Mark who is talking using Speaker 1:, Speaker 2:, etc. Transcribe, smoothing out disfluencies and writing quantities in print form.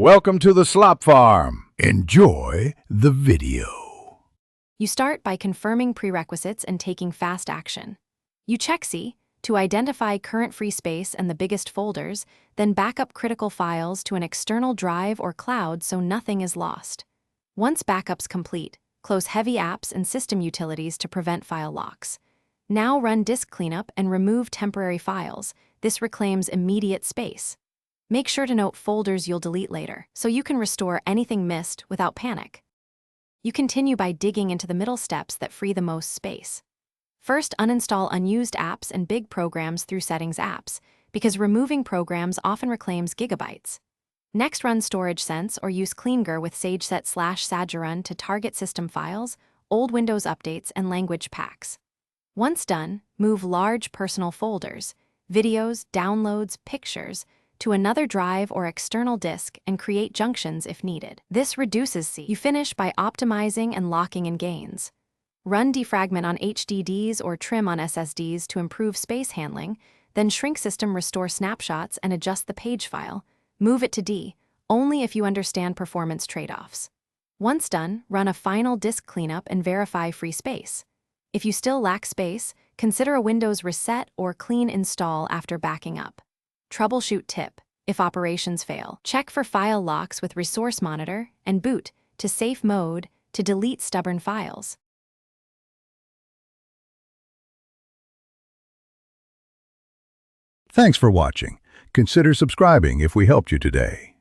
Speaker 1: Welcome to the Slop Farm. Enjoy the video.
Speaker 2: You start by confirming prerequisites and taking fast action. You check C to identify current free space and the biggest folders, then back up critical files to an external drive or cloud so nothing is lost. Once backup's complete, close heavy apps and system utilities to prevent file locks. Now run disk cleanup and remove temporary files. This reclaims immediate space. Make sure to note folders you'll delete later, so you can restore anything missed without panic. You continue by digging into the middle steps that free the most space. First, uninstall unused apps and big programs through Settings Apps, because removing programs often reclaims gigabytes. Next, run Storage Sense or use CleanGer with SageSet/Sagerun to target system files, old Windows updates, and language packs. Once done, move large personal folders, videos, downloads, pictures, to another drive or external disk and create junctions if needed. This reduces C. You finish by optimizing and locking in gains. Run defragment on HDDs or trim on SSDs to improve space handling, then shrink system restore snapshots and adjust the page file. Move it to D, only if you understand performance trade-offs. Once done, run a final disk cleanup and verify free space. If you still lack space, consider a Windows reset or clean install after backing up. Troubleshoot tip: if operations fail, check for file locks with Resource Monitor and boot to safe mode to delete stubborn files.
Speaker 1: Thanks for watching. Consider subscribing if we helped you today.